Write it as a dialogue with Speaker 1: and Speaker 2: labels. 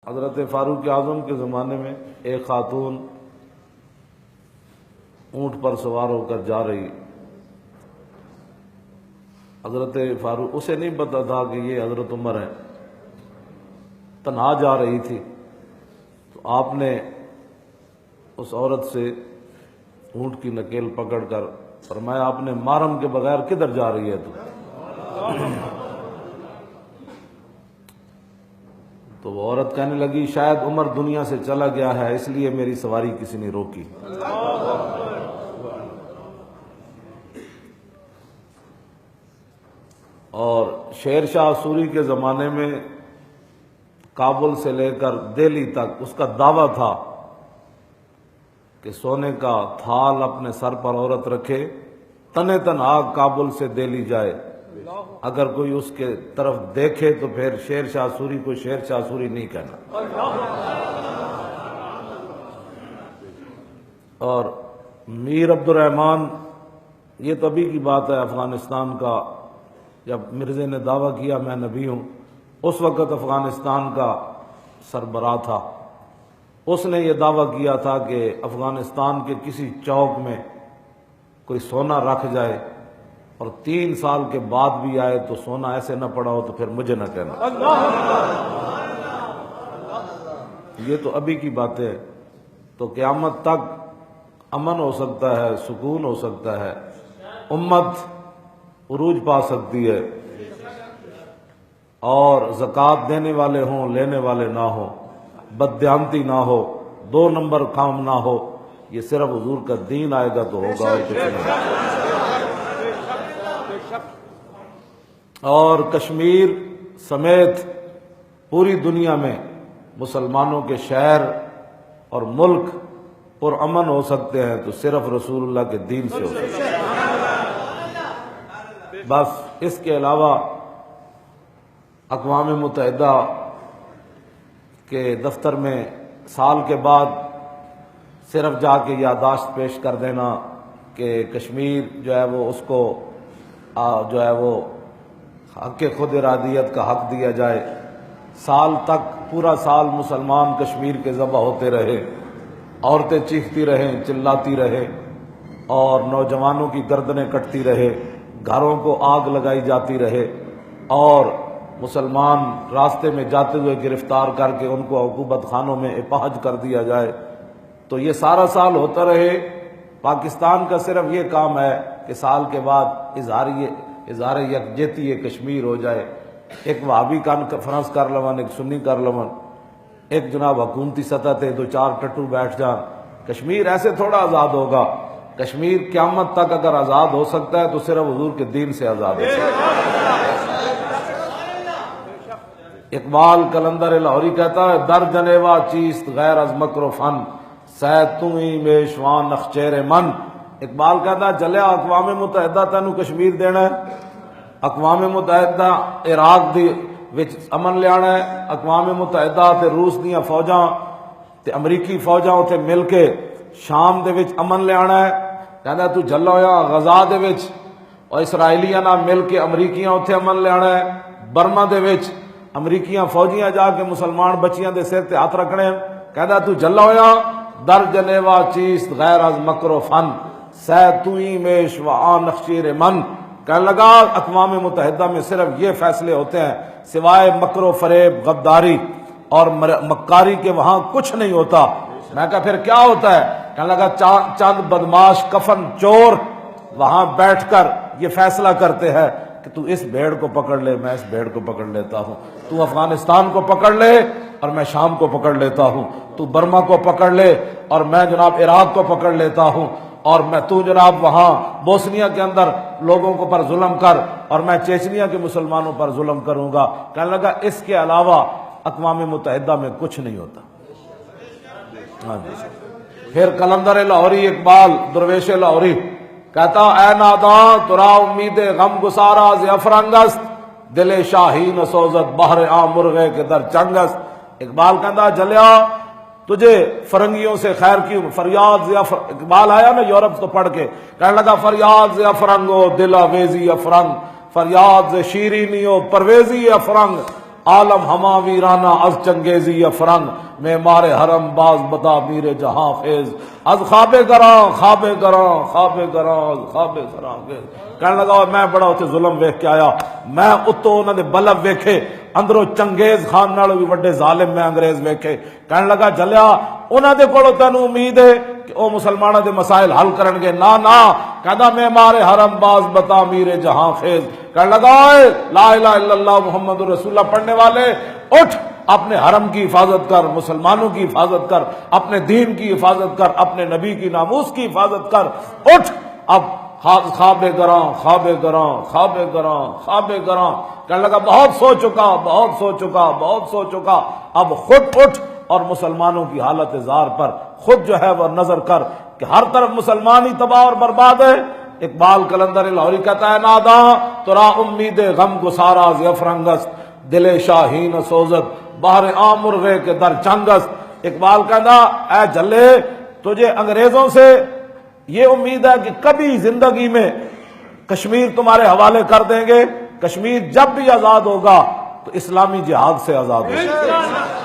Speaker 1: حضرت فاروق اعظم کے زمانے میں ایک خاتون اونٹ پر سوار ہو کر جا رہی، حضرت فاروق اسے نہیں پتا تھا کہ یہ حضرت عمر ہیں، تنہا جا رہی تھی، تو آپ نے اس عورت سے اونٹ کی نکیل پکڑ کر فرمایا آپ نے محرم کے بغیر کدھر جا رہی ہے تو وہ عورت کہنے لگی شاید عمر دنیا سے چلا گیا ہے اس لیے میری سواری کسی نے روکی۔ اور شیر شاہ سوری کے زمانے میں کابل سے لے کر دہلی تک اس کا دعویٰ تھا کہ سونے کا تھال اپنے سر پر عورت رکھے، تنے تنہا کابل سے دہلی جائے، اگر کوئی اس کے طرف دیکھے تو پھر شیر شاہ سوری کو شیر شاہ سوری نہیں کہنا۔ اور میر عبد الرحمن، یہ تو ابھی کی بات ہے، افغانستان کا جب مرزے نے دعویٰ کیا میں نبی ہوں، اس وقت افغانستان کا سربراہ تھا، اس نے یہ دعویٰ کیا تھا کہ افغانستان کے کسی چوک میں کوئی سونا رکھ جائے اور 3 سال کے بعد بھی آئے تو سونا ایسے نہ پڑا ہو تو پھر مجھے نہ کہنا۔ یہ تو ابھی کی باتیں ہیں، تو قیامت تک امن ہو سکتا ہے، سکون ہو سکتا ہے، امت عروج پا سکتی ہے، اور زکوٰۃ دینے والے ہوں لینے والے نہ ہوں، بددیانتی نہ ہو، 2 نمبر کام نہ ہو، یہ صرف حضور کا دین آئے گا تو ہوگا اور کچھ نہیں۔ اور کشمیر سمیت پوری دنیا میں مسلمانوں کے شہر اور ملک پرامن ہو سکتے ہیں تو صرف رسول اللہ کے دین سے ہو سکتے ہیں۔ بس اس کے علاوہ اقوام متحدہ کے دفتر میں سال کے بعد صرف جا کے یادداشت پیش کر دینا کہ کشمیر جو ہے وہ اس کو جو ہے وہ حق خود ارادیت کا حق دیا جائے، سال تک پورا سال مسلمان کشمیر کے ذبح ہوتے رہے، عورتیں چیختی رہیں، چلاتی رہیں، اور نوجوانوں کی گردنیں کٹتی رہے، گھروں کو آگ لگائی جاتی رہے، اور مسلمان راستے میں جاتے ہوئے گرفتار کر کے ان کو عقوبت خانوں میں اپاہج کر دیا جائے، تو یہ سارا سال ہوتا رہے۔ پاکستان کا صرف یہ کام ہے کہ سال کے بعد اظہار یکجہتی کشمیر ہو جائے، ایک وہابی کانفرنس کر لون، ایک سنی کر لون، ایک جناب حکومتی سطح تے 2-4 ٹٹو بیٹھ جان۔ کشمیر ایسے تھوڑا آزاد ہوگا، کشمیر قیامت تک اگر آزاد ہو سکتا ہے تو صرف حضور کے دین سے آزاد ہو سکتا ہے۔ اقبال کلندر لاہوری کہتا ہے در جنیوا چیست غیر از مکر و فن سید تو ہی میشوان نخچیر من۔ اقبال کہتا ہے جلیا اقوام متحدہ تینوں کشمیر دینا ہے، اقوام متحدہ عراق دی وچ امن لیانا ہے، اقوام متحدہ تے روس دیاں فوجاں تے امریکی فوجاں اتھے مل کے شام دے وچ امن لیانا ہے، کہتا تو جلا ہویا غزہ دے وچ اور اسرائیلیاں نال مل کے امریکیاں اتھے امن لیانا ہے، برما دے وچ امریکیاں فوجیاں جا کے مسلمان بچیاں دے سر تے ہاتھ رکھنے ہیں، کہتا تو جلا ہویا در جنیوا چیست غیر از مکر و فن سید تو ہی میش و آن نخشیر من۔ کہنے لگا اقوام متحدہ میں صرف یہ فیصلے ہوتے ہیں، سوائے مکر و فریب، غداری اور مکاری کے وہاں کچھ نہیں ہوتا۔ میں کہا پھر کیا ہوتا ہے؟ کہنے لگا چند بدماش کفن چور وہاں بیٹھ کر یہ فیصلہ کرتے ہیں کہ تو اس بھیڑ کو پکڑ لے، میں اس بھیڑ کو پکڑ لیتا ہوں، تو افغانستان کو پکڑ لے اور میں شام کو پکڑ لیتا ہوں، تو برما کو پکڑ لے اور میں جناب عراق کو پکڑ لیتا ہوں، اور میں تو جناب وہاں بوسنیا کے اندر لوگوں کو پر ظلم کر اور میں چیچنیا کے مسلمانوں پر ظلم کروں گا۔ کہنے لگا اس کے علاوہ اقوام متحدہ میں کچھ نہیں ہوتا۔ پھر کلندر لاہوری اقبال درویش لاہوری کہتا اے ناداں ترا امید غم گسارا ز افرنگست دل شاہین سوزت بہر عام مرغے کے در چنگست۔ اقبال کہتا جلیا تجھے فرنگیوں سے خیر کی فریاد ز اقبال آیا نا یورپ تو پڑھ کے، کہنے لگا فریاد ز افرنگو دل آویزی افرنگ، فریاد ز شیرینی و پرویزی افرنگ، عالم ہما ویرانہ از چنگیزی افرنگ معمار حرم باز بتا میر جہاں خیز از خواب گراں خواب گراں خواب گراں خواب گراں کہنے لگا میں بڑا اتنے ظلم ویکھ کے آیا، میں اتو انہوں نے بلب ویکھے اندروں چنگیز خان نالوں بھی وڈے ظالم میں انگریز ویکھے، کہنے لگا جلیا انہوں دے کولوں تینوں امید ہے کہ او مسلمانوں دے مسائل حل کرن گے، نا کہدا معمار حرم باز بتا میر جہاں خیز، کہنے لگا اے لا الہ الا اللہ محمد رسول اللہ پڑھنے والے اٹھ، اپنے حرم کی حفاظت کر، مسلمانوں کی حفاظت کر، اپنے دین کی حفاظت کر، اپنے نبی کی ناموس کی حفاظت کر، اٹھ اب خواب گراں خواب گراں خواب گراں خواب گراں، کہنے لگا بہت سو چکا بہت سو چکا بہت سو چکا، اب خود اٹھ اور مسلمانوں کی حالت زار پر خود جو ہے وہ نظر کر کہ ہر طرف مسلمان ہی تباہ اور برباد ہے۔ اقبال قلندر لاہوری کہتا ہے نادا ترا امید غم گسارا افرنگست دل شاہین سوزت بہر آمرغے کے در چنگست۔ اقبال کہتا اے جلے تجھے انگریزوں سے یہ امید ہے کہ کبھی زندگی میں کشمیر تمہارے حوالے کر دیں گے، کشمیر جب بھی آزاد ہوگا تو اسلامی جہاد سے آزاد ہوگا۔